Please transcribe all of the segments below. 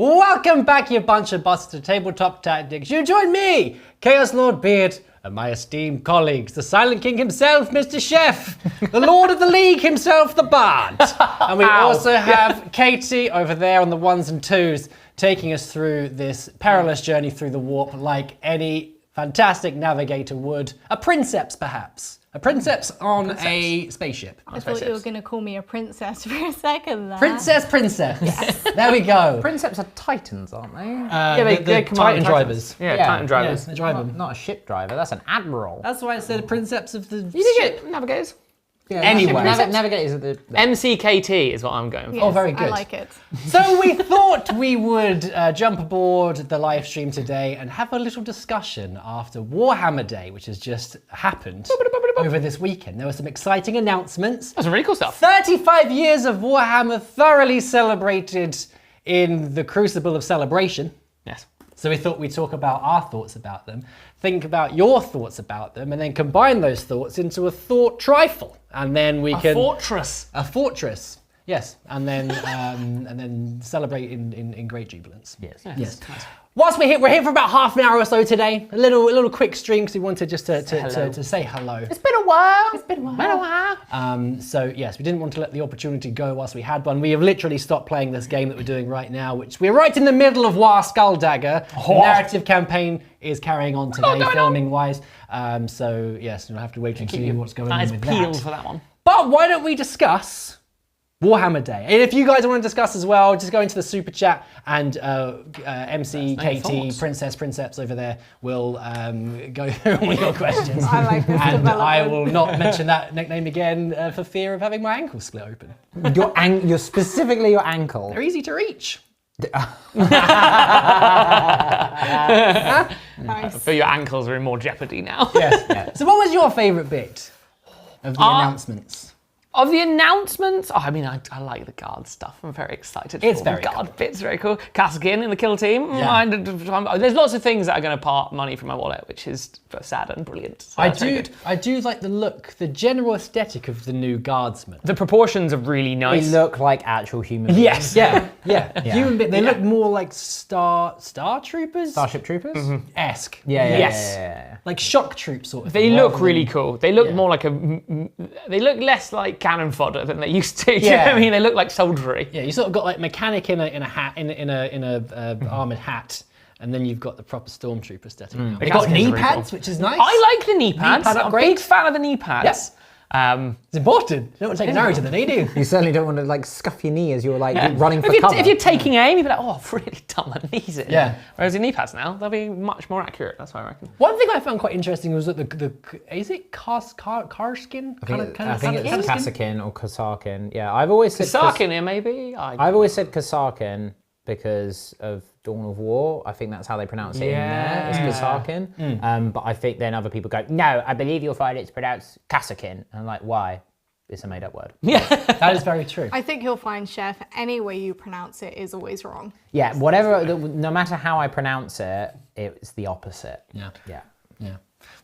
Welcome back, you bunch of bosses, to Tabletop Tactics. You join me, Chaos Lord Beard, and my esteemed colleagues, the Silent King himself, Mr. Chef, the Lord of the League himself, the Bard. And we also have Katie over there on the ones and twos, taking us through this perilous journey through the warp like any fantastic navigator would. A princeps, perhaps. A princeps on a spaceship. I thought you were going to call me a princess for a second there. Princess. Yes. There we go. Princeps are titans, aren't they? Yeah, they Titan drivers. Yeah, Titan drivers. They drive them. Not a ship driver, that's an admiral. That's why I said princeps of the You ship. get navigators. Yeah, Anyway. Navigators are the... MCKT is what I'm going for. Yes, Oh, very good. I like it. So we thought we would jump aboard the live stream today and have a little discussion after Warhammer Day, which has just happened over this weekend. There were some exciting announcements. That's some really cool stuff. 35 years of Warhammer thoroughly celebrated in the crucible of celebration. Yes. So we thought we'd talk about our thoughts about them, think about your thoughts about them, and then combine those thoughts into a thought trifle. And then we can... Fortress. A fortress, yes. And then celebrate in great jubilance. Yes. Whilst we're here for about half an hour or so today. A little quick stream because we wanted just to say hello. It's been a while. So yes, we didn't want to let the opportunity go whilst we had one. We have literally stopped playing this game that we're doing right now, which we're right in the middle of War Skulldagger. The narrative campaign is carrying on today, filming wise. So yes, we'll have to wait and see what's going on with peeled that. for that one. But why don't we discuss Warhammer Day? And if you guys want to discuss as well, just go into the super chat and MC, Katie, Princeps over there will go through all your questions. I like this And development. I will not mention that nickname again for fear of having my ankle split open. Your specifically your ankle. They're easy to reach. Nice. But your ankles are in more jeopardy now. Yes. So what was your favourite bit of the announcements? Of the announcements, I mean, I like the guard stuff. I'm very excited. It's for very the guard cool. bits, very cool. Kaskin in the kill team. There's lots of things that are going to part money from my wallet, which is sad and brilliant. So I do like the look, the general aesthetic of the new Guardsman. The proportions are really They nice. look like actual human beings. Yes. Yeah. Human being. They look more like Star Troopers? Starship Troopers? Esque. Yeah. Like shock troop sort of They thing, look rather really than- cool. They look more like they look less like cannon fodder than they used to. Do you know what I mean? They look like soldiery. Yeah, you sort of got like mechanic in a hat in a armored hat, and then you've got the proper stormtrooper aesthetic. Now. They've got Gaskins are knee really pads, cool. which is nice. I like the knee pads. pad I'm a upgrade. big fan of the knee pads. Yes. It's important. You don't want to take an arrow to the knee, do you? You certainly don't want to like scuff your knee as you're like running for cover. If you're taking aim, you'd be like, oh, I've really done my knees in. Yeah. Whereas your knee pads now, they'll be much more accurate. That's what I reckon. One thing I found quite interesting was that is it Karskin? I think it's Kassakin or Kasarkin. Yeah, I've always said Sarkin here, maybe. I've always said Kasarkin because of Dawn of War. I think that's how they pronounce it in there. It's Kasarkin. But I think then other people go, no, I believe you'll find it's pronounced Kassakin. And I'm like, why? It's a made-up word. Yeah. That is very true. I think you'll find, Chef, any way you pronounce it is always wrong. Yeah, whatever. No matter how I pronounce it, it's the opposite. Yeah.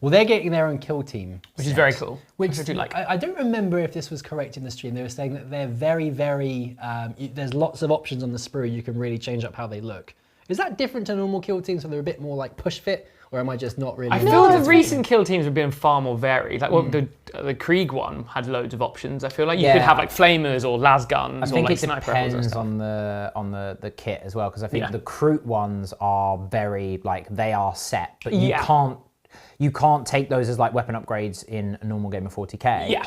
Well, they're getting their own kill team, Which is very cool. Which I do like. I don't remember if this was correct in the stream. They were saying that they're very, very. There's lots of options on the sprue. You can really change up how they look. Is that different to normal kill teams, so they're a bit more like push fit, or am I just not really? I feel the recent kill teams have been far more varied. Like the Krieg one had loads of options. I feel like you could have like flamers or las guns I think or like it sniper rifles and depends stuff. on the kit as well, because I think the Kroot ones are very like they are set, but you can't take those as like weapon upgrades in a normal game of 40k. Yeah.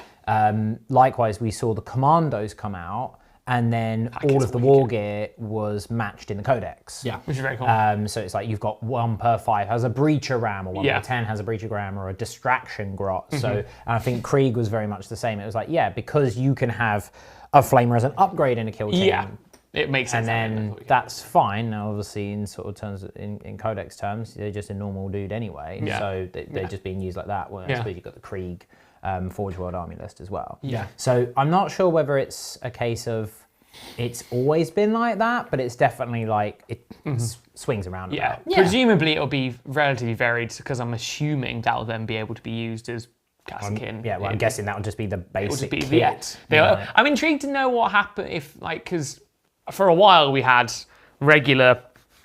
Likewise, we saw the commandos come out, and then all of the war gear was matched in the codex. Yeah. Which is very cool. So it's like you've got 1 per 5 has a breacher ram, or 1 per 10 has a breacher ram, or a distraction grot. So and I think Krieg was very much the same. It was like, because you can have a flamer as an upgrade in a kill team. Yeah. It makes sense. And then that's fine. Now, obviously, in sort of terms in codex terms, they're just a normal dude anyway. Yeah. So they're just being used like that. Well, I suppose you've got the Krieg Forge World Army list as well. Yeah. So I'm not sure whether it's a case of it's always been like that, but it's definitely like it swings around. Yeah. About. Presumably it'll be relatively varied because I'm assuming that'll then be able to be used as Kassakin. I'm guessing that would just be the basic It'll just be kit. I'm intrigued to know what happened if, like, because for a while we had regular,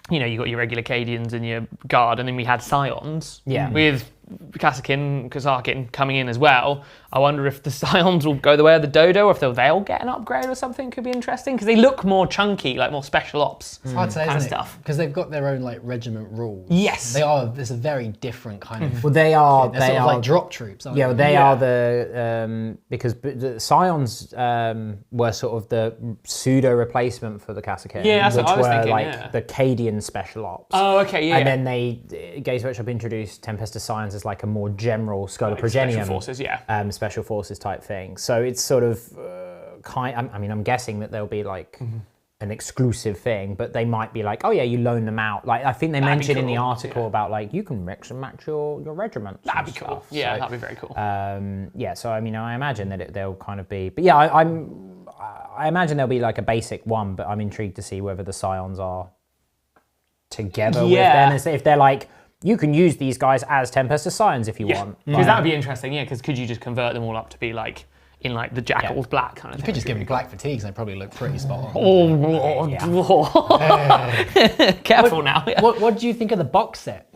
you got your regular Cadians and your Guard, and then we had Scions. Yeah. With Kassakin, Kasarkin coming in as well. I wonder if the Scions will go the way of the Dodo, or if they'll get an upgrade or something. Could be interesting because they look more chunky, like more special ops It's hard to say, kind of isn't it? stuff. Because they've got their own like regiment rules. Yes. They are. It's a very different kind of. Well, they are. They're They sort of are like drop troops. Aren't Yeah, they? they are the because the Scions were sort of the pseudo replacement for the Kassakin. Yeah, that's which what I was were thinking, like yeah. the Cadian special ops. Oh, okay, yeah. And then Games Workshop introduced Tempestus Scions as like a more general Schola Like special Progenium forces, yeah. special forces type thing. So it's sort of I'm guessing that there'll be like. An exclusive thing, but they might be like, oh yeah, you loan them out. Like I think they That'd be mentioned in the cool, article about like you can mix and match your regiments. That'd and be cool. stuff. Yeah, So, that'd be very cool. yeah, so I mean, I imagine that they'll kind of be, but yeah, I imagine there'll be like a basic one, but I'm intrigued to see whether the Scions are together with them. If they're like, you can use these guys as Tempestus Scions if you want. Because that would be interesting, yeah, because could you just convert them all up to be like, in like the Jackal's black kind of You thing? could just give them black fatigues and they probably look pretty spot on. Careful now. Yeah. What do you think of the box set?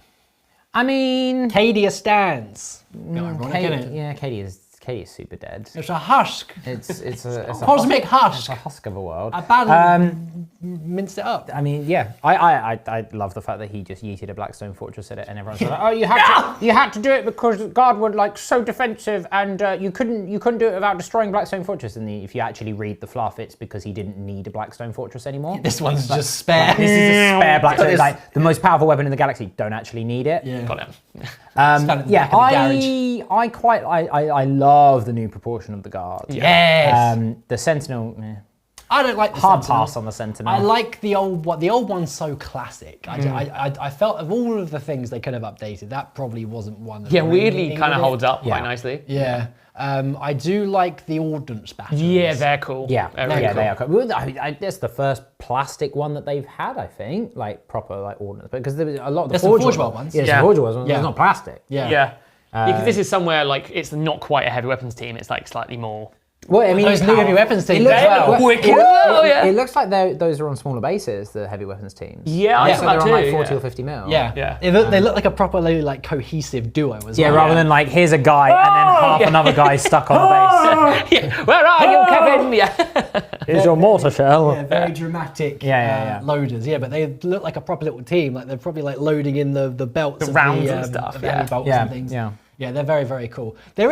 I mean, Cadia stands. Ironic, Katie, isn't it? yeah, Katie is super dead. It's a husk. It's a Cosmic husk. husk. It's a husk of a world. I minced it up. I mean, yeah, I love the fact that he just yeeted a Blackstone Fortress at it, and everyone's like, oh, you had to do it because the Guard were like so defensive, and you couldn't do it without destroying Blackstone Fortress. And if you actually read the fluff, it's because he didn't need a Blackstone Fortress anymore. This one's just spare. This is a spare Blackstone, like the most powerful weapon in the galaxy. Don't actually need it. Yeah. Got it. Yeah, I love the new proportion of the Guard. Yes. The Sentinel. I don't like the Hard Sentinel. pass on the Sentinel. I like the old one. The old one's so classic. I felt of all of the things they could have updated, that probably wasn't one. That Yeah, really weirdly needed kind of it. holds up Yeah. quite nicely. Yeah. I do like the ordnance batteries. Yeah, they're cool. Yeah, Very cool. they are cool. Well, that's the first plastic one that they've had, I think, like proper like ordnance. Because there was a lot of the There's some Forge Forge World ones. Yeah, Yeah. some Forge World ones. Yeah. It's not plastic. Yeah. Yeah. Because this is somewhere like it's not quite a heavy weapons team. It's like slightly more. Well, I mean, Those new heavy weapons teams. looks as well. like- Wicked. Oh, yeah. It looks like those are on smaller bases, the heavy weapons teams. Yeah, I Looks thought like that they're on too, like 40 yeah. or 50 mil. Yeah. Yeah. They look like a properly like cohesive duo as Yeah, well. rather than like here's a guy and then half another guy stuck on the base. Yeah. Where are you, Kevin? Yeah. Here's your mortar shell. Yeah, very dramatic Yeah. loaders. Yeah, but they look like a proper little team. Like they're probably like loading in the belts, The of rounds the, and stuff, of the yeah. heavy bolts Yeah, and things. yeah. Yeah, they're very, very cool. There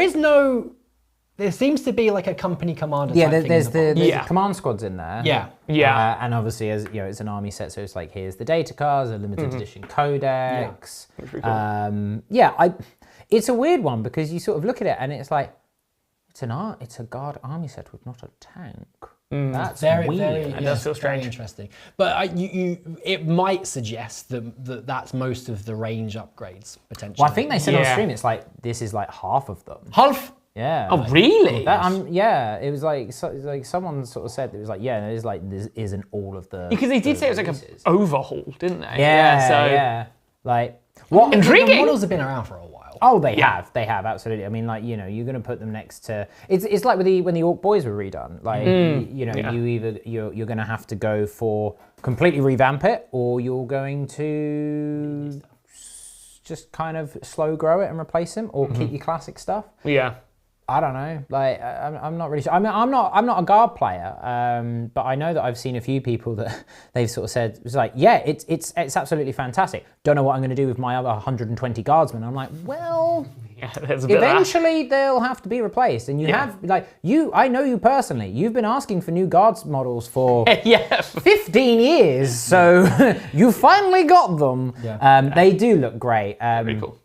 seems to be like a company commander. Yeah, type there's thing in the Yeah. command squads in there. Yeah. Yeah. And obviously, as you know, it's an army set, so it's like here's the data cards, a limited edition codex. pretty cool. It's a weird one because you sort of look at it and it's like it's a Guard army set with not a tank. That's Very, weird. very, It does feel very strange. interesting. But it might suggest that's most of the range upgrades potentially. Well, I think they said on Yeah. stream it's like this is like half of them. half. Yeah. Oh, really? It was like someone sort of said it was like it is like this isn't all of the Because they did say it was like releases. an overhaul, didn't they? Yeah. Like what? Intriguing. The models have been around for a while. Oh, they have absolutely. I mean, like you're going to put them next to. It's like when the Orc Boys were redone. Like you're going to have to go for completely revamp it, or you're going to just kind of slow grow it and replace them, or keep your classic stuff. Yeah. I don't know. Like I'm not really sure. I mean, I'm not a Guard player, but I know that I've seen a few people that they've sort of said it's like, yeah, it's absolutely fantastic. Don't know what I'm going to do with my other 120 Guardsmen. I'm like, well, Yeah, there's a bit of eventually they'll have to be replaced, and you have like you. I know you personally. You've been asking for new Guards models for that. Yeah. 15 years, so you finally got them. Yeah. They do look great. Pretty cool.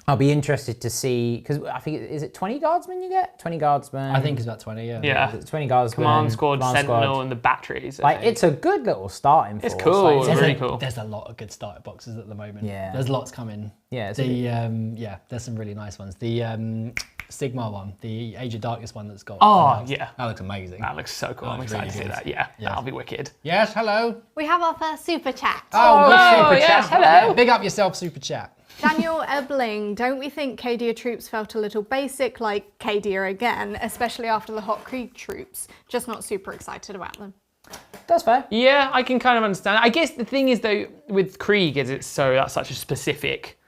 I'll be interested to see, because I think, is it 20 Guardsmen you get? 20 Guardsmen. I think it's about 20. Yeah. Yeah. 20 Guardsmen. Command squad, Command Sentinel, Squad. and the batteries. I Like, think. it's a good little starting It's force. cool. Like, It's There's really a, cool. There's a lot of good starter boxes at the moment. Yeah. There's lots coming. Yeah, it's there's some really nice ones. The Sigmar one, the Age of Darkness one that's got. Oh, yeah. That looks amazing. That looks so cool. I'm looks excited really to see good. that. Yeah, Yeah. that'll be wicked. Yes, hello. We have our first super chat. Oh, Oh, super yes, chat. hello. Big up yourself, super chat. Daniel Ebling, don't we think Cadia troops felt a little basic like Cadia again, especially after the Hot Krieg troops? Just not super excited about them. That's fair. Yeah, I can kind of understand. I guess the thing is though, with Krieg, is that's such a specific,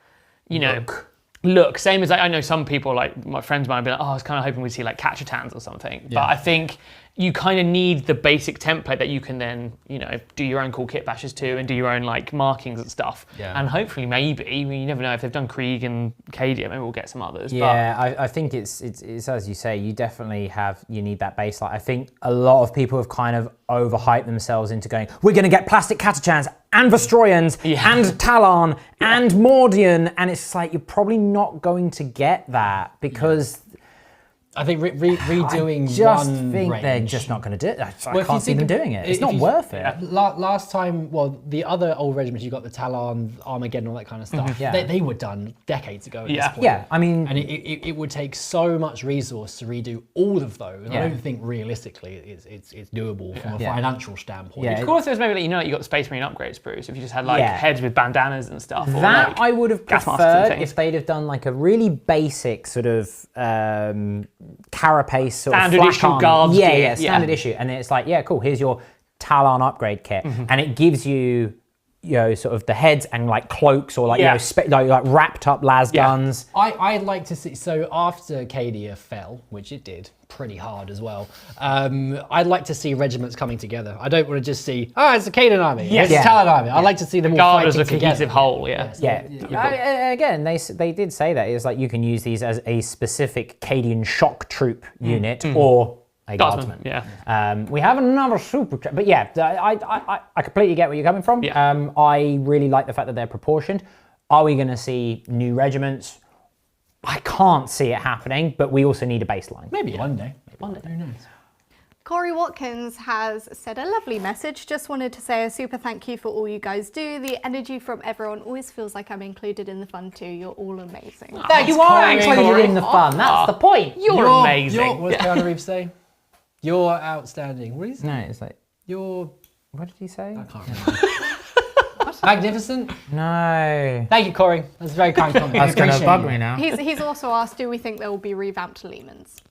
look. Same as I know some people, like my friends might have been like, oh, I was kind of hoping we'd see like Catch-a-Tans or something. Yeah. But I think you kind of need the basic template that you can then, do your own cool kit bashes to and do your own like markings and stuff. Yeah. And hopefully maybe, you never know, if they've done Krieg and Cadia, maybe we'll get some others. Yeah, I think it's as you say, you definitely you need that baseline. I think a lot of people have kind of overhyped themselves into going, we're going to get plastic Catachans and Vestroyans and Talon and Mordian, and it's like, you're probably not going to get that because... I think redoing they're just not going to do it. I can't see them doing it. It's not worth it. Last time, the other old regiments, you got the Talon, Armageddon, all that kind of stuff. They were done decades ago at this point. Yeah, I mean... And it would take so much resource to redo all of those. And I don't think realistically it's doable from a financial standpoint. Of course, there's maybe you got the Space Marine upgrades, Bruce. If you just had heads with bandanas and stuff. That or, I would have preferred if they'd have done like a really basic sort of... carapace sort standard of issue guards gear. Standard issue, and it's like, cool, here's your Talon upgrade kit, and it gives you sort of the heads and like cloaks or like like wrapped up las guns. I'd like to see, so after Cadia fell, which it did pretty hard as well, I'd like to see regiments coming together. I don't want to just see, it's a Cadia army, it's a Talon army. I'd like to see them all fighting as a cohesive whole. Again, they did say that it's like you can use these as a specific Cadian shock troop unit or a Guardsman. We have another super chat, but I completely get where you're coming from. I really like the fact that they're proportioned. Are we going to see new regiments? I can't see it happening, but we also need a baseline. Maybe one day. Who knows? Corey Watkins has said a lovely message. Just wanted to say a super thank you for all you guys do. The energy from everyone always feels like I'm included in the fun too. You're all amazing. You are included in the fun. That's the point. You're amazing. What does Keanu Reeves say? You're outstanding. What is it? No, it's like... You're... What did he say? I can't remember. Magnificent? No. Thank you, Corey. That's a very kind comment. That's going to bug me now. He's also asked, do we think there will be revamped Lehmans?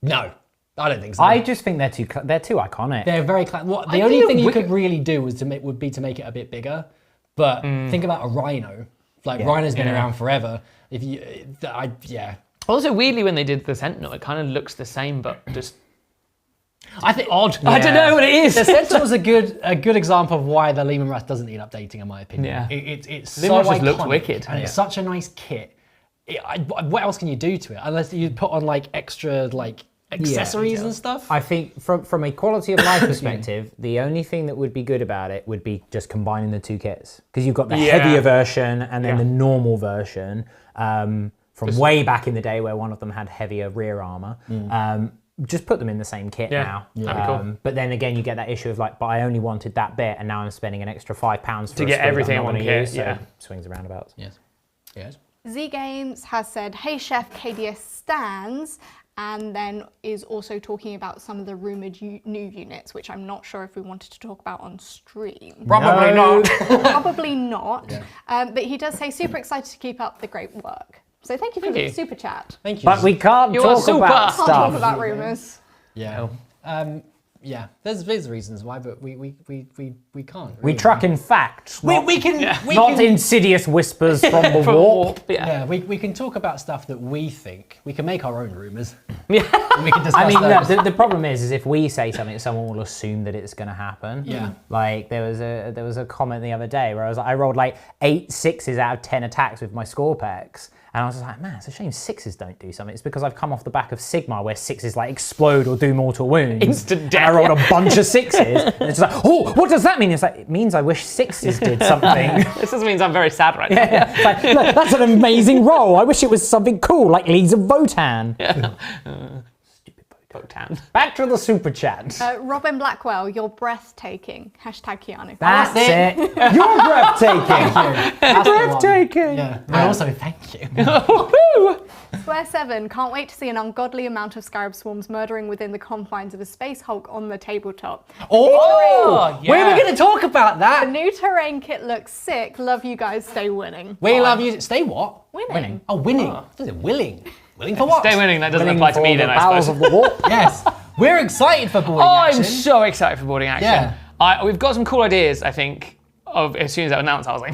No. I don't think so. I just think they're too iconic. They're very the only thing you could really do would be to make it a bit bigger. But think about a Rhino. Rhino's been around forever. Also, weirdly, when they did the Sentinel, it kind of looks the same, but just... I think odd. Yeah. I don't know what it is. The Sentinel's a good example of why the Lehman Russ doesn't need updating, in my opinion. It's so iconic, looks wicked, and it's such a nice kit. What else can you do to it unless you put on extra accessories and stuff? I think from a quality of life perspective, the only thing that would be good about it would be just combining the two kits, because you've got the heavier version and then the normal version from way back in the day where one of them had heavier rear armor. Just put them in the same kit now. Cool. But then again, you get that issue of but I only wanted that bit, and now I'm spending an extra £5 to get everything in one kit. So swings and roundabouts. Yes. Z Games has said, "Hey Chef, KDS stands," and then is also talking about some of the rumored new units, which I'm not sure if we wanted to talk about on stream. Probably not. Probably not. But he does say, super excited to keep up the great work. So thank you for the super chat. Thank you. But we can't talk about stuff. Can't talk about rumours. Yeah. There's reasons why, but we can't. Really. We truck in facts. We can not insidious whispers from the warp. We can talk about stuff that we think. We can make our own rumours. We can discuss those. The problem is if we say something, someone will assume that it's going to happen. Yeah. There was a comment the other day where I rolled 8 6s out of 10 attacks with my Scorpex. And I was just like, man, it's a shame 6s don't do something. It's because I've come off the back of Sigma where 6s explode or do mortal wounds. Instant death. And I rolled a bunch of 6s. And it's like, oh, what does that mean? It's like, it means I wish 6s did something. This just means I'm very sad right now. It's like, look, that's an amazing roll. I wish it was something cool, like Leagues of Votan. Back to the super chat. Robin Blackwell, you're breathtaking. Hashtag Keanu. That's it. You're breathtaking. You're breathtaking. Yeah. And also, thank you. Square 7, can't wait to see an ungodly amount of Scarab Swarms murdering within the confines of a Space Hulk on the tabletop. Oh, yeah. We're going to talk about that. The new terrain kit looks sick. Love you guys. Stay winning. We love you. Stay what? Winning. Oh, winning. What is it? Willing. Willing for what? Stay winning. That doesn't apply to me then, I suppose. Of the warp. Yes. We're excited for boarding I'm action. so excited for boarding action. Yeah. We've got some cool ideas, I think, of as soon as that was announced, I was like,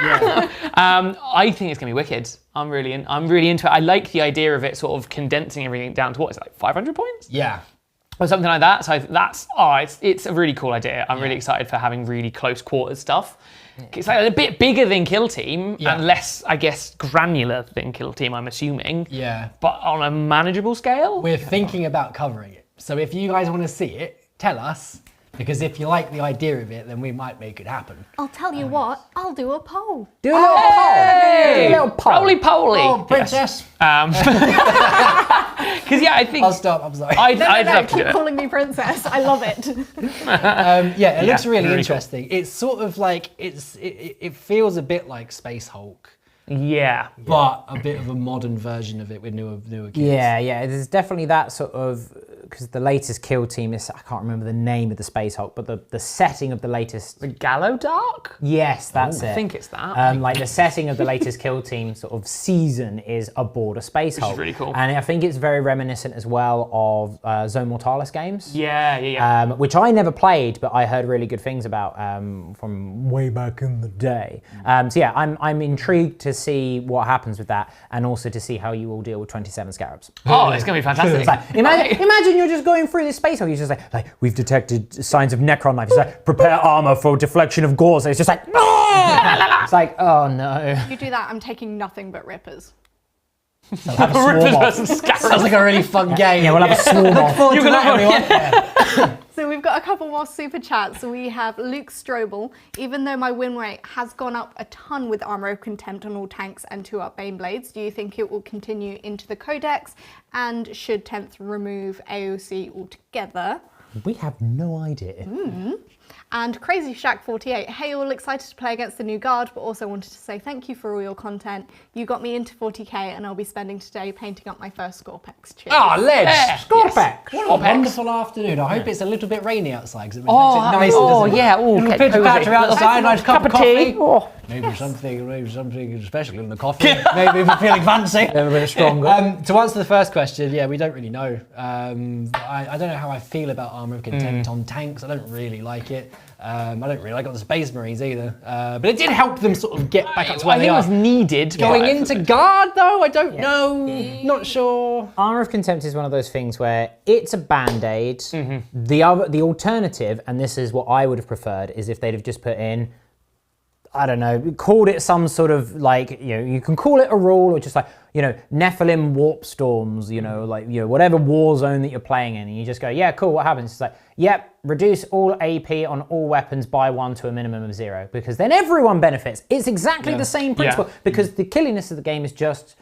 I think it's going to be wicked. I'm really into it. I like the idea of it sort of condensing everything down to what is it, like 500 points? Yeah. Or something like that. So it's a really cool idea. I'm really excited for having really close quarters stuff. It's like a bit bigger than Kill Team and less, I guess, granular than Kill Team, I'm assuming. Yeah. But on a manageable scale. We're thinking about covering it. So if you guys want to see it, tell us. Because if you like the idea of it, then we might make it happen. I'll tell you what, I'll do a poll. Do a little poll. Do a little poll. Roly-poly. Oh, princess. Because I think I'll stop, I'm sorry. I'd love to do Keep it. calling me princess. I love it. It looks really really interesting. It's sort of like, it feels a bit like Space Hulk, Yeah. but a bit of a modern version of it with newer kids. Yeah, there's definitely that sort of, because the latest Kill Team is, I can't remember the name of the Space Hulk, but the setting of the latest... The Gallow Dark? Yes, that's it. I think it's that. Like the setting of the latest Kill Team sort of season is aboard a Space Hulk. Which is really cool. And I think it's very reminiscent as well of Zone Mortalis games. Yeah. Which I never played, but I heard really good things about from way back in the day. So yeah, I'm intrigued to see what happens with that, and also to see how you all deal with 27 Scarabs. Oh, it's going to be fantastic. It's like, imagine you're just going through this space Hulk, you're just like we've detected signs of Necron life. It's like, prepare armor for deflection of gauze. And it's just like, it's like, oh no. You do that, I'm taking nothing but rippers. Have a swarm off. Sounds like a really fun game. Yeah, we'll have a swarm off. You can have everyone. So we've got a couple more super chats. So we have Luke Strobel. Even though my win rate has gone up a ton with Armor of Contempt on all tanks and 2-up Baneblades, do you think it will continue into the Codex? And should 10th remove AOC altogether? We have no idea. And Crazy Shack 48, hey, all excited to play against the new guard, but also wanted to say thank you for all your content. You got me into 40k, and I'll be spending today painting up my first Scorpex. Cheers. Oh, Ledge! Scorpex! What a wonderful afternoon. I hope it's a little bit rainy outside, because it makes Oh, it nice. yeah. Put the batter outside, nice cup of coffee. Oh. Maybe something special in the coffee. Maybe if we're feeling fancy. A bit stronger. To answer the first question, yeah, we don't really know. I don't know how I feel about Armor of Contempt on tanks. I don't really like it. I don't really like it on the Space Marines either. But it did help them sort of get back up to where I they think it are. was needed. Going into guard though, I don't know. Not sure. Armor of Contempt is one of those things where it's a band-aid. The alternative, and this is what I would have preferred, is if they'd have just put in, I don't know, called it some sort of like, you can call it a rule, or just like, Nephilim warp storms, whatever war zone that you're playing in, and you just go, yeah, cool, what happens? It's like, yep, reduce all AP on all weapons by 1 to a minimum of 0, because then everyone benefits. It's exactly the same principle, because the killiness of the game is just,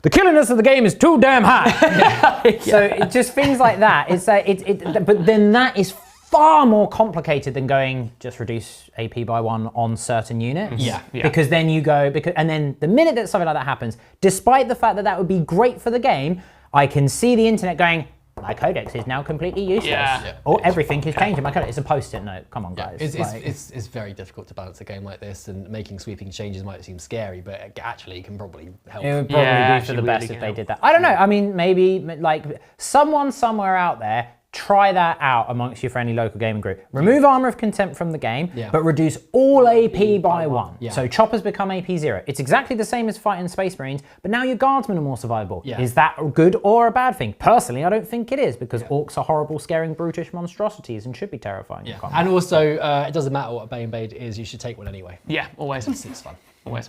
the killiness of the game is too damn high. So it just things like that. It's but then that is far more complicated than going just reduce AP by 1 on certain units. Yeah. Because then you go, and then the minute that something like that happens, despite the fact that that would be great for the game, I can see the internet going, my codex is now completely useless. Yeah. Or everything is changing my codex. It's a post-it note. Come on, guys. It's very difficult to balance a game like this, and making sweeping changes might seem scary, but it actually can probably help. It would probably be for actually the really best if can they help. did that. I don't know. I mean, maybe like someone somewhere out there, try that out amongst your friendly local gaming group. Remove Armor of Contempt from the game, but reduce all AP by 1. Yeah. So choppers become AP 0. It's exactly the same as fighting Space Marines, but now your Guardsmen are more survivable. Yeah. Is that a good or a bad thing? Personally, I don't think it is, because orcs are horrible, scaring, brutish monstrosities and should be terrifying. Yeah. And also, it doesn't matter what a Baneblade is, you should take one anyway. Yeah, always. It's fun. Always.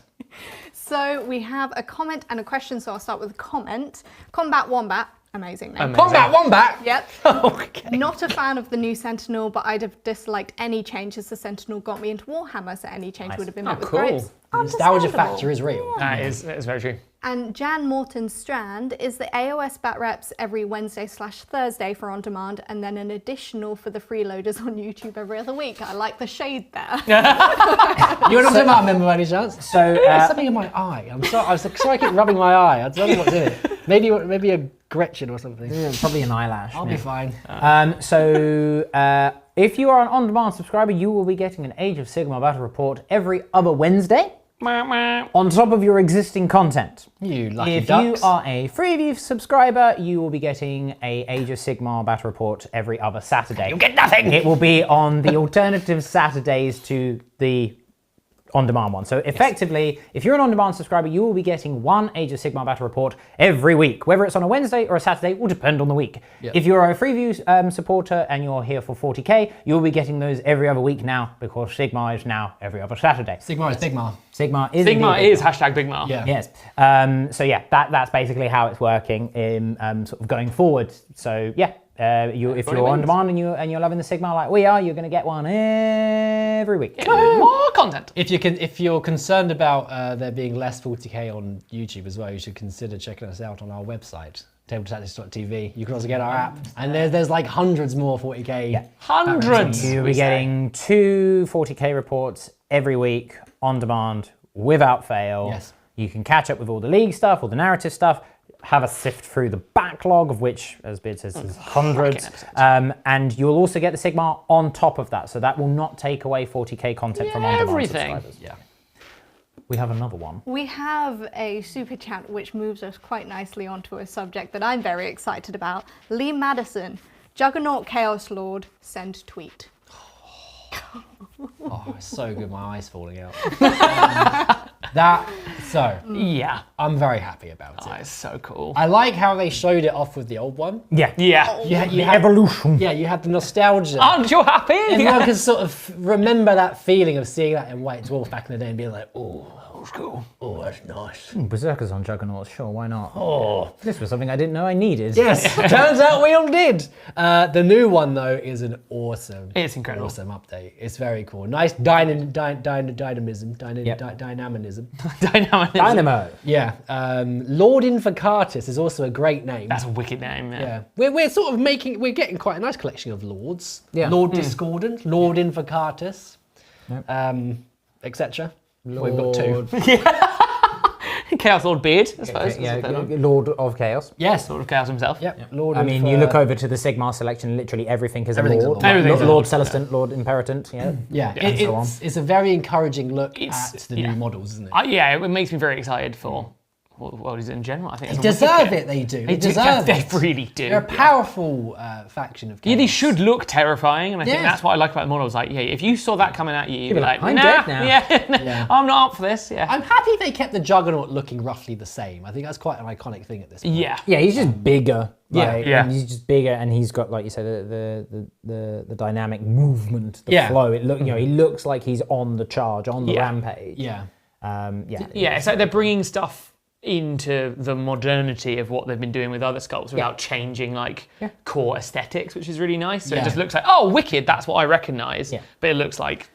So we have a comment and a question, so I'll start with a comment. Combat Wombat, amazing name. Combat Wombat! Yep. Okay. Not a fan of the new Sentinel, but I'd have disliked any changes. The Sentinel got me into Warhammer, so any change would have been met with cool. grapes. The nostalgia Understandable. factor is real. That is very true. And Jan Morton Strand is the AOS bat reps every Wednesday/Thursday for on demand, and then an additional for the freeloaders on YouTube every other week. I like the shade there. You want to talk member by any chance? So, There's something in my eye. I'm sorry. I keep rubbing my eye. I don't know what's in it. Maybe a Gretchen or something. probably an eyelash. I'll be fine. If you are an on-demand subscriber, you will be getting an Age of Sigmar battle report every other Wednesday. On top of your existing content. You lucky If ducks. you are a Freeview subscriber, you will be getting a Age of Sigmar battle report every other Saturday. You'll get nothing. It will be on the alternative Saturdays to the on-demand one. So effectively, if you're an on-demand subscriber, you will be getting one Age of Sigmar battle report every week. Whether it's on a Wednesday or a Saturday will depend on the week. Yep. If you're a Freeview supporter and you're here for 40k, you'll be getting those every other week now because Sigmar is now every other Saturday. Sigmar is Sigmar. Sigmar is Sigmar indeed is hashtag Big Mar. Yeah. Yes. So yeah, that's basically how it's working in sort of going forward. So yeah, if you're on demand and you're loving the Sigmar like we are, you're going to get one every week. More content. If you're concerned about there being less 40k on YouTube as well, you should consider checking us out on our website, tabletoptactics.tv. You can also get our app, and there's like hundreds more 40k. Yeah. Hundreds. You'll we be say. getting 2 40k reports every week on demand without fail. Yes. You can catch up with all the league stuff, all the narrative stuff, have a sift through the backlog, of which, as Beard says, is hundreds. And you'll also get the Sigmar on top of that. So that will not take away 40k content from on-demand everything. subscribers. Yeah. We have another one. We have a super chat which moves us quite nicely onto a subject that I'm very excited about. Lee Madison, Juggernaut Chaos Lord, send tweet. Oh, it's so good. My eyes falling out. Yeah. I'm very happy about Oh, it. it's so cool. I like how they showed it off with the old one. Yeah. Yeah. You had Evolution. Yeah, you had the nostalgia. Aren't you happy? Everyone can sort of remember that feeling of seeing that in White Dwarf back in the day and being like, oh, that was cool. Oh, that's nice. Berserkers on Juggernauts, sure, why not? Oh. This was something I didn't know I needed. Yes, turns out we all did. The new one, though, is an awesome, It's incredible. awesome update. It's very cool. Nice dynamism. Dynamism. Dynamo. Yeah. Lord Invocatus is also a great name. That's a wicked name. Yeah. Yeah. We're sort of we're getting quite a nice collection of lords. Yeah. Lord Discordant, Lord Invocatus, etc. We've got 2. Chaos Lord Beard, I suppose. Yeah, That's a third one. Lord of Chaos. Yes. Lord of Chaos himself. Yep. Lord. I mean, you look over to the Sigmar selection, literally everything is a Everything's a Lord. Lord. Everything's a Lord Lord, Celestant, Lord Imperatant, yeah. Yeah. and so on. It's a very encouraging look It's- at the yeah. new models, isn't it? Yeah, it makes me very excited for what is it in general. I think They it's a deserve wicked it. They do. kit. They deserve They it. really do. They're a powerful faction of. Yeah, they chaos. should look terrifying, and I think Yes. that's what I like about the models. Like, yeah, if you saw that coming at you, you'd be like, I'm nah, dead now. Yeah, I'm not up for this. Yeah, I'm happy they kept the Juggernaut looking roughly the same. I think that's quite an iconic thing at this point. yeah. Yeah, he's just bigger. Yeah. Like, Yeah. and he's just bigger, and he's got, like you said, the dynamic movement, the Yeah. flow. He looks like he's on the charge, on the Yeah. rampage. Yeah. Yeah, it's like they're bringing stuff into the modernity of what they've been doing with other sculpts without changing like core aesthetics, which is the nice. So Yeah. it just looks like, oh, wicked, that's what I recognise. Yeah. But it looks like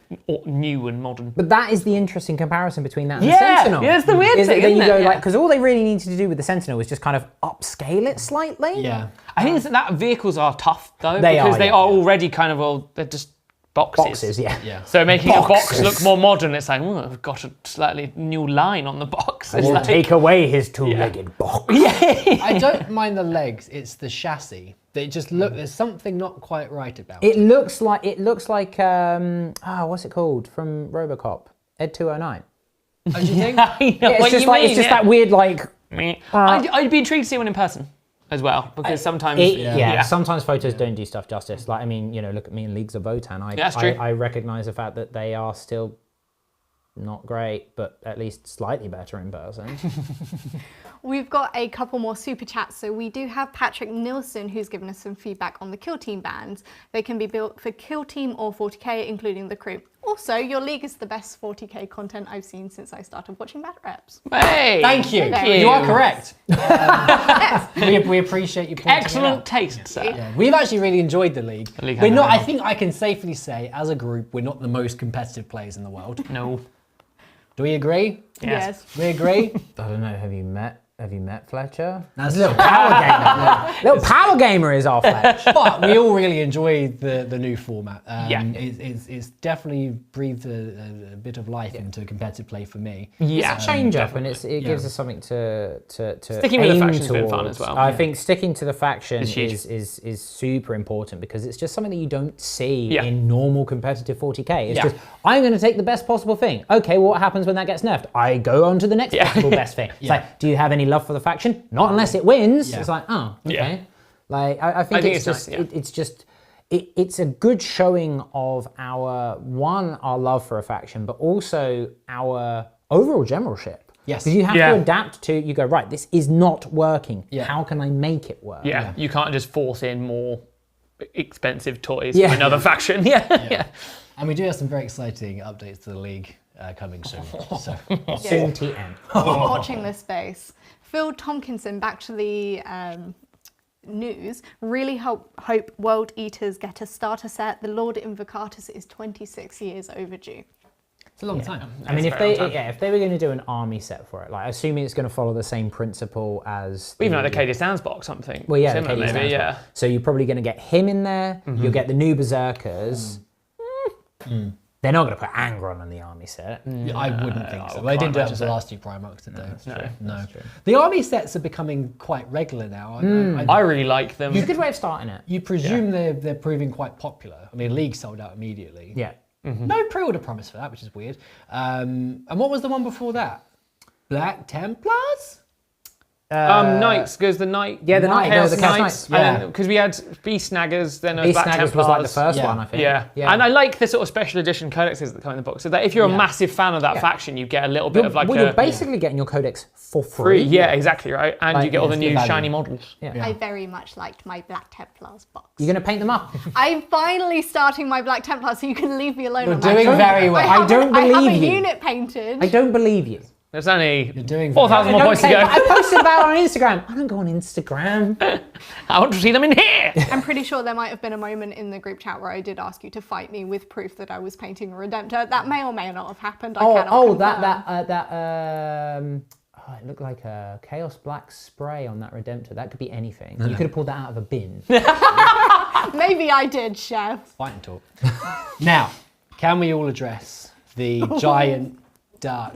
new and modern. But that is the interesting comparison between that and Yeah, the Sentinel. yeah, it's the weird Is that thing, then isn't you go it? like, Yeah. because all they really needed to do with the Sentinel was just kind of upscale it slightly. Yeah. I think that vehicles are tough though, They because are, they yeah. are already kind of, well, they're just boxes. Boxes, yeah. Yeah. So making a box Boxes. look more modern, it's like, oh, we've got a slightly new line on the box. It's We'll like, take away his two-legged box. I don't mind the legs. It's the chassis. They just look. There's something not quite right about it. It looks like what's it called from RoboCop? Ed 209. Oh, do you think? I know Yeah, what you mean, it's just that weird like. I'd be intrigued to see one in person as well, because sometimes Sometimes photos don't do stuff justice. Like, I mean, look at me in Leagues of Votan. That's true. I recognise the fact that they are still not great, but at least slightly better in person. We've got a couple more super chats. So we do have Patrick Nilsson who's given us some feedback on the Kill Team bands. They can be built for Kill Team or 40k, including the crew. Also, your league is the best 40k content I've seen since I started watching Battle Reps. Hey, Thank you. Thank You are you. correct. We appreciate you pointing it Excellent out. taste, sir. Yeah, we've actually really enjoyed the league. league We're has not. been I think I can safely say, as a group, we're not the most competitive players in the world. No. Do we agree? Yes. We agree. I don't know. Have you met Have you met Fletcher? That's Little power gamer. Little power gamer is our Fletch. But we all really enjoy the new format. Yeah. It's definitely breathed a bit of life into competitive play for me. Yeah, It's a change up, and it gives us something to Sticking with the aim faction's been fun towards. as well. I think sticking to the faction It's huge. is super important because it's just something that you don't see Yeah. in normal competitive 40k. It's Yeah. just, I'm going to take the best possible thing. Okay, well, what happens when that gets nerfed? I go on to the next possible best thing. It's like, do you have any love for the faction? Not unless it wins. Yeah. It's like, oh, okay. Yeah. Like, I think it's nice, just, it's a good showing of our love for a faction, but also our overall generalship. Yes. Because you have Yeah. to adapt to, you go, right, this is not working. Yeah. How can I make it work? Yeah, you can't just force in more expensive toys Yeah. from another faction. Yeah. And we do have some very exciting updates to the league coming soon. So Soon TM. Watching this space. Phil Tompkinson, back to the news. Really hope World Eaters get a starter set. The Lord Invocatus is 26 years overdue. it's a long time. I mean, It's if very they long time. if they were going to do an army set for it, like assuming it's going to follow the same principle as Even like the Katie Sandsbox, something. well, yeah, similar, the KD maybe. stands Yeah. for. So you're probably going to get him in there. You'll get the new berserkers. They're not going to put Angron on the army set. Yeah, I wouldn't think so. I'll Well, they didn't do it Primarchs with the set. last two Primarchs, did they? No. The army sets are becoming quite regular now. I really like them. It's a good way of starting it. You presume they're proving quite popular. I mean, League sold out immediately. Yeah. No pre-order promise for that, which is weird. And what was the one before that? Black Templars? Knights, because the Knight. Yeah, the Knight, Chaos the Chaos Knights. Knights, Because we had Beast Snaggers, then there was Beast Black Snaggers Templars. was like the first Yeah. one, I think. Yeah. And I like the sort of special edition codexes that come in the book. So that if you're a massive fan of that faction, you get a little bit of like you're a basically getting your codex for free. free. Yeah, exactly right. And Like, you get all the it's new good value. shiny models. Yeah. I very much liked my Black Templars box. You're going to paint them up. I'm finally starting my Black Templars, so you can leave me alone. You're on that. doing very well. I don't I have believe a you. unit painted. I don't believe you. There's only doing 4,000 very more points to Okay, go. but I posted about it on Instagram. I don't go on Instagram. I want to see them in here. I'm pretty sure there might have been a moment in the group chat where I did ask you to fight me with proof that I was painting a Redemptor. That may or may not have happened. I cannot confirm. It looked like a Chaos Black spray on that Redemptor. That could be anything. You could have pulled that out of a bin. Maybe I did, Chef. Fight and talk. Now, can we all address the giant, dark,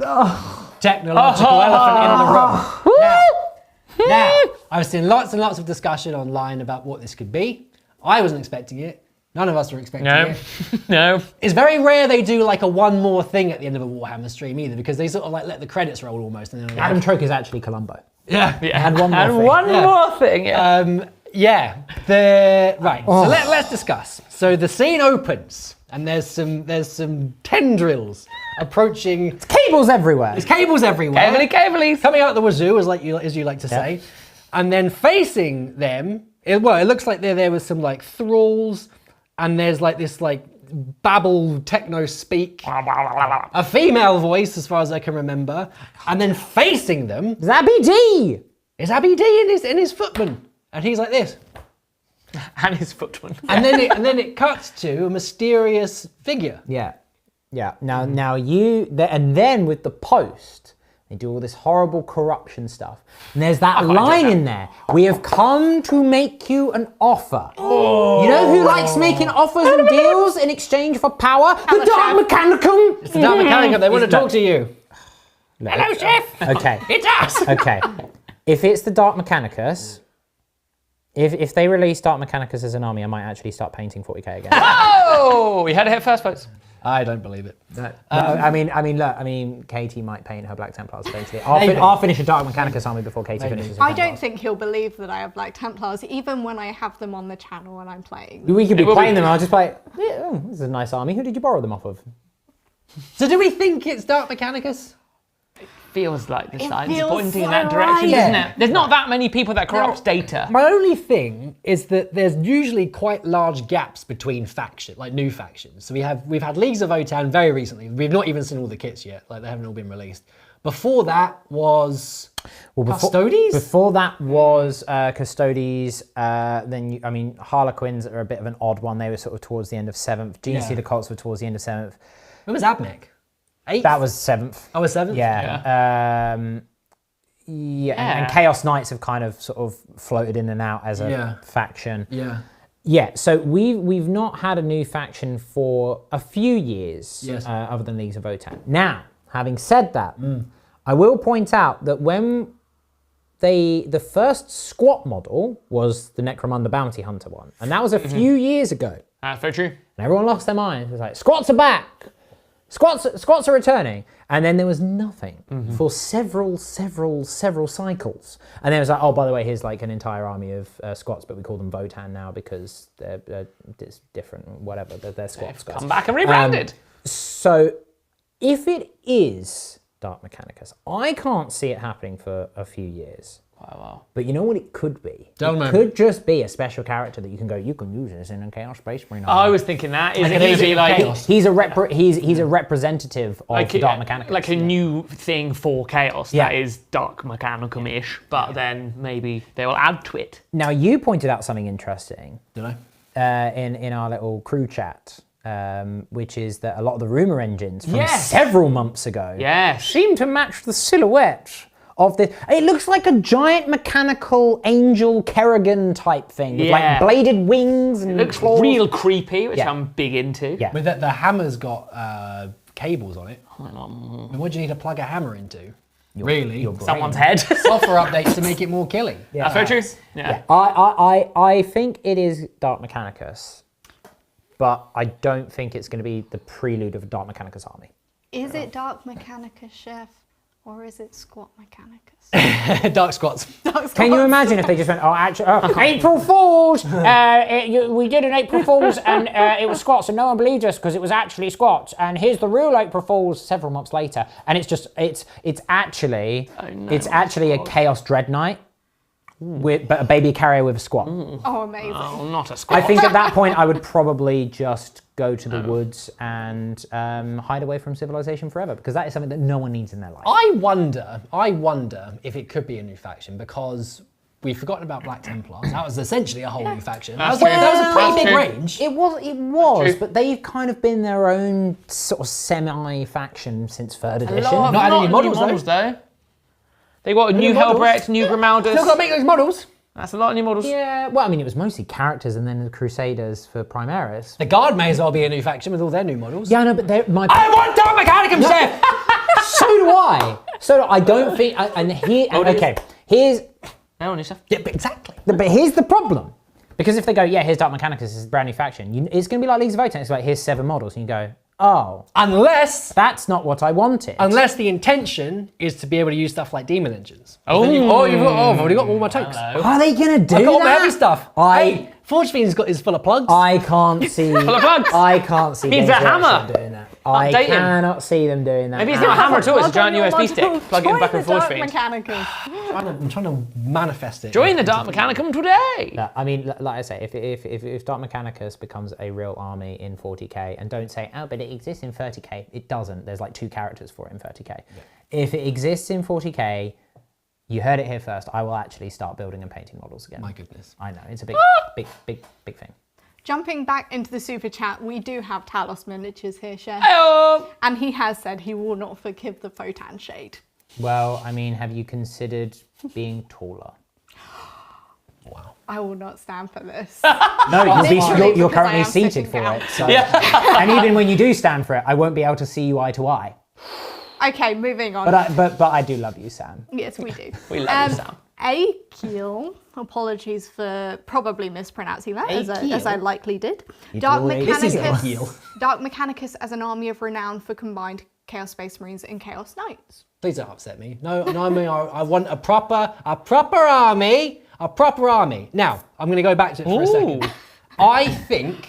technological elephant in the room? Now, I've seen lots and lots of discussion online about what this could be. I wasn't expecting it. None of us were expecting it. No. It's very rare they do like a one more thing at the end of a Warhammer stream either, because they sort of like let the credits roll almost. And then Adam Troke is actually Columbo. yeah. Had one more And thing. one Yeah. more thing. Yeah. Right. So let's discuss. So the scene opens, and there's some tendrils approaching. Cables everywhere. There's cables everywhere. Cavely. Coming out the wazoo, as you like to say, and then facing them. It looks like they're there with some like thralls, and there's like this like babble techno speak, a female voice as far as I can remember, and then facing them Zabby D! is Abby D in his footman, and he's like this. And his footman. And then it cuts to a mysterious figure. Yeah. Now and then with the post, they do all this horrible corruption stuff. And there's that line in there. We have come to make you an offer. Oh. You know who likes making offers and deals in exchange for power? The Dark Mechanicum. It's the Dark Mechanicum. They want to talk to you. Hello, Chef. Okay. It's us. Okay. If it's the Dark Mechanicus, if they release Dark Mechanicus as an army, I might actually start painting 40k again. Oh, we had to hit first votes. I don't believe it. I mean, Katie might paint her Black Templars eventually. I'll finish a Dark Mechanicus army before Katie finishes her I don't Templars. think he'll believe that I have Black Templars, even when I have them on the channel when I'm playing. We could be will playing be- them. I'll just play. Yeah, this is a nice army. Who did you borrow them off of? So do we think it's Dark Mechanicus? Feels like the signs feels pointing in so that direction, right. doesn't it? There's not that many people that corrupt data. My only thing is that there's usually quite large gaps between factions, like new factions. So we've had Leagues of Votan very recently. We've not even seen all the kits yet, like they haven't all been released. Before that was Custodes? Before that was Custodes. Then Harlequins are a bit of an odd one. They were sort of towards the end of 7th. GC the Cults were towards the end of 7th. When was Abnec? 8th? That was 7th. Oh, was 7th? Yeah. Yeah, and Chaos Knights have kind of sort of floated in and out as a faction. Yeah. Yeah, so we've not had a new faction for a few years, other than Leagues of Votann. Now, having said that, I will point out that when the first squat model was the Necromunda Bounty Hunter one, and that was a few years ago. Very true. And everyone lost their minds. It was like, squats are back! Squats are returning. And then there was nothing for several cycles. And then it was like, oh, by the way, here's like an entire army of squats, but we call them Votann now because they're it's different, whatever, they're squats. Come back and rebranded. So if it is Dark Mechanicus, I can't see it happening for a few years. Wow. But you know what it could be? Don't it know. Could just be a special character that you can go, you can use this in a Chaos Space Marine. I was thinking that. Is it going to be like... He's a representative of the Dark Mechanicus. Like a new thing for Chaos that is Dark Mechanicum-ish, but then maybe they will add to it. Now, you pointed out something interesting. Did I? In our little crew chat, which is that a lot of the rumour engines from several months ago seem to match the silhouette of this. It looks like a giant mechanical angel Kerrigan type thing with like bladed wings and it looks claws. Real creepy, which I'm big into. Yeah. With the hammer's got cables on it. And what do you need to plug a hammer into? Really? Someone's head. Software updates to make it more killy. That's very true. Yeah. I think it is Dark Mechanicus, but I don't think it's going to be the prelude of a Dark Mechanicus army. Is it Dark Mechanicus, Chef? Or is it Squat Mechanicus? Dark squats. Can you imagine if they just went, April Fools! We did an April Fools and it was squats and no one believed us because it was actually squats. And here's the real April Fools several months later. And it's actually a Chaos Dread Knight. But a baby carrier with a squat. Oh, amazing. Oh, not a squat. I think at that point I would probably just go to the woods and hide away from civilization forever because that is something that no one needs in their life. I wonder if it could be a new faction because we've forgotten about Black Templars. That was essentially a whole new faction. That was a pretty big range. It was, but they've kind of been their own sort of semi-faction since third edition. Not any models though. They got a new Hellbrecht, new Grimaldus. Still got to make those models. That's a lot of new models. Yeah, well, I mean, it was mostly characters and then the Crusaders for Primaris. The Guard may as well be a new faction with all their new models. Yeah, I know, but I want Dark Mechanicum, Chef! So do I. I don't think... here's... No, on yourself. Yeah, but exactly. But here's the problem. Because if they go, here's Dark Mechanicus, this is a brand new faction, it's going to be like Leagues of Votann. It's like, here's 7 models. And you go, oh. Unless that's not what I wanted. Unless the intention is to be able to use stuff like demon engines. Oh, I've already got all my tokes. Are they going to do I've got all my that? heavy stuff. Hey, Forge Fiend's is full of plugs. I can't see. Full of plugs. I can't see. Needs a hammer. Doing that. I cannot see them doing that. Maybe it's not a hammer at all. It's a giant USB stick. Plug it in back and Forge Fiend. I'm trying to manifest it. Join the Dark Mechanicum today. Yeah, I mean, like I say, if Dark Mechanicus becomes a real army in 40k, and don't say, oh, but it exists in 30k. It doesn't. There's like 2 characters for it in 30k. Yeah. If it exists in 40k, you heard it here first. I will actually start building and painting models again. My goodness. I know it's a big thing. Jumping back into the super chat, we do have Talos Miniatures here, Chef. Hello. And he has said he will not forgive the Votann shade. Well, I mean, have you considered being taller? Wow. I will not stand for this. No, you're because currently I am seated sitting for down. it. So. And even when you do stand for it, I won't be able to see you eye to eye. Okay, moving on. But I do love you, Sam. Yes, we do. We love you, Sam. Akeel, apologies for probably mispronouncing that, as I likely did. Dark Mechanicus as an army of renown for combined Chaos Space Marines and Chaos Knights. Please don't upset me. No, I want a proper army. A proper army. Now, I'm going to go back to it for a second. I think...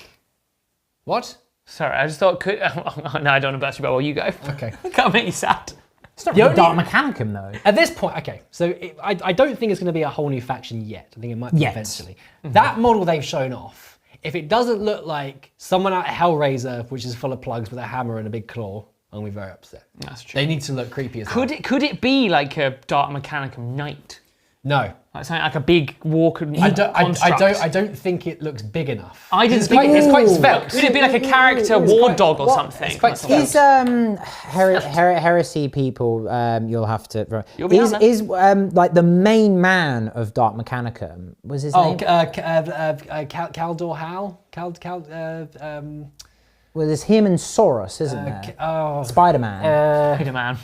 What? Sorry, I just thought... no, I don't want to burst your bubble. You go. Okay. Can't make you sad. It's not really Dark Mechanicum, though. At this point, okay, so I don't think it's going to be a whole new faction yet. I think it might be eventually. Mm-hmm. That model they've shown off, if it doesn't look like someone out of Hellraiser, which is full of plugs with a hammer and a big claw, I'm going to be very upset. That's true. They need to look creepy as well. Could it be like a Dark Mechanicum Knight? No. Like something like a big walk I don't think it looks big enough. I didn't It's think quite svelte. Would it be like a character war dog or something? It's quite svelte. Is heresy people? You'll have to. You'll be on there. Is like the main man of Dark Mechanicum? Was his name? Caldor Hal? Well, there's him and Soros, isn't there? Spider-Man. Spider-Man.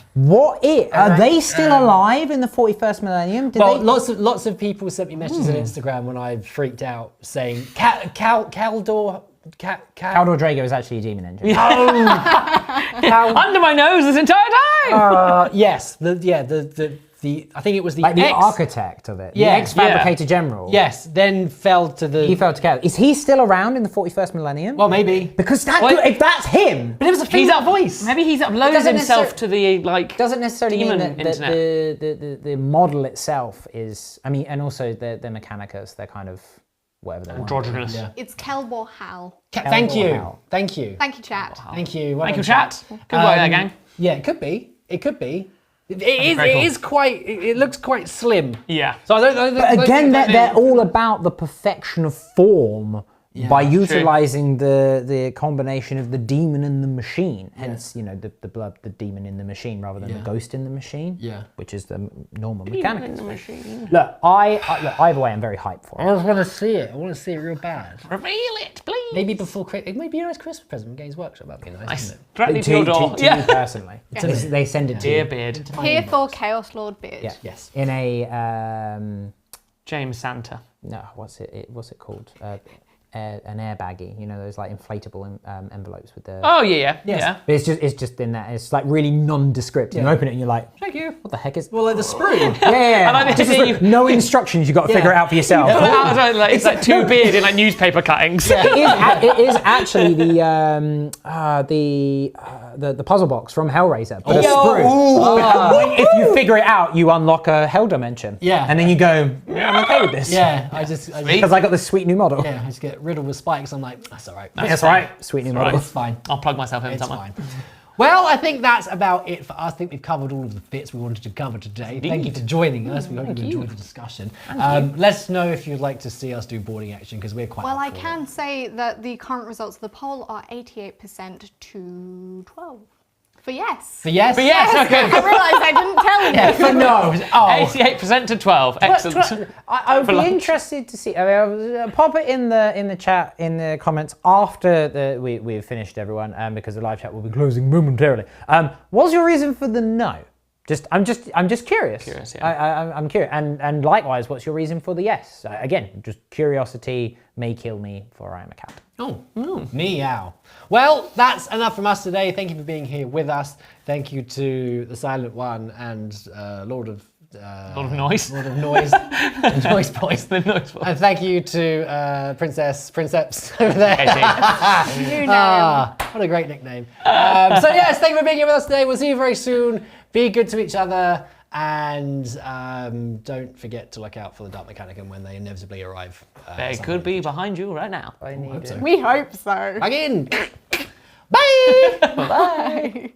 Are they still alive in the 41st millennium? Lots of people sent me messages on Instagram when I freaked out saying Caldor Drago is actually a demon engine. Under my nose this entire time. Yes, I think it was the architect of it. Yeah, the ex-fabricator general. Yes, then fell to the. He fell to chaos. Is he still around in the 41st millennium? Well, maybe because if that's him, but it was a female voice. Maybe he's uploaded himself to the Doesn't necessarily mean demon that the model itself is. I mean, and also the mechanicus. They're kind of whatever they're. androgynous. Yeah. It's Kelbor Hal. Thank you, Thank you, chat. Thank you. Thank you, Well done, chat. Good work there, gang. Yeah, it could be. It is quite. It looks quite slim. Yeah. So I don't. But again, they're all about the perfection of form by utilizing the combination of the demon and the machine. Hence, the demon in the machine rather than the ghost in the machine. Yeah. Which is the normal mechanicus. Look, either way, I'm very hyped for it. I just want to see it. I want to see it real bad. Reveal it, please. Maybe before Christmas. Maybe a nice Christmas present from Games Workshop. That'd be nice. Isn't it? Directly to your door. To you personally. They send it to Dear you. Beard. Here for Chaos Lord Beard. Yeah. Yes. In a James Santa. no, what's it called? An airbaggy, those like inflatable envelopes with the. Oh yeah. But it's just in that. It's like really nondescript. You open it and you're like, Thank you. what the heck is? Well, like the sprue. Yeah. I like this thing no instructions. You got to figure it out for yourself. It's like two beard in like newspaper cuttings. It is actually the puzzle box from Hellraiser, but a sprue. If you figure it out, you unlock a hell dimension. Yeah. And then you go, I'm okay with this. Yeah, Because I got this sweet new model. I just get riddled with spikes. I'm like, that's all right. That's right. Sweet new model. It's fine. I'll plug myself in It's somewhere. fine. Well, I think that's about it for us. I think we've covered all of the bits we wanted to cover today. Thank you for joining us. We hope you enjoyed the discussion. Let us know if you'd like to see us do boarding action because we're quite. Well, I up for can it. say that the current results of the poll are 88% to 12. For yes. For yes. But yes, okay. I realised I didn't tell you. Yeah, for no. Oh. 88% to 12. Excellent. I would be interested to see. I'll pop it in the chat in the comments after we've finished, everyone, because the live chat will be closing momentarily. What's your reason for the no? I'm just curious. Curious, yeah. I'm curious, and likewise, what's your reason for the yes? Again, just curiosity may kill me, for I am a cat. Meow. Well, that's enough from us today. Thank you for being here with us. Thank you to the Silent One and Lord of Noise. Lord of Noise, the Noise Boys. The Noise Boys. And thank you to Princeps over there. You know. What a great nickname. So yes, thank you for being here with us today. We'll see you very soon. Be good to each other. And don't forget to look out for the Dark Mechanicum when they inevitably arrive. They could be behind you right now. I hope so. We hope so. Again. Bye. Bye.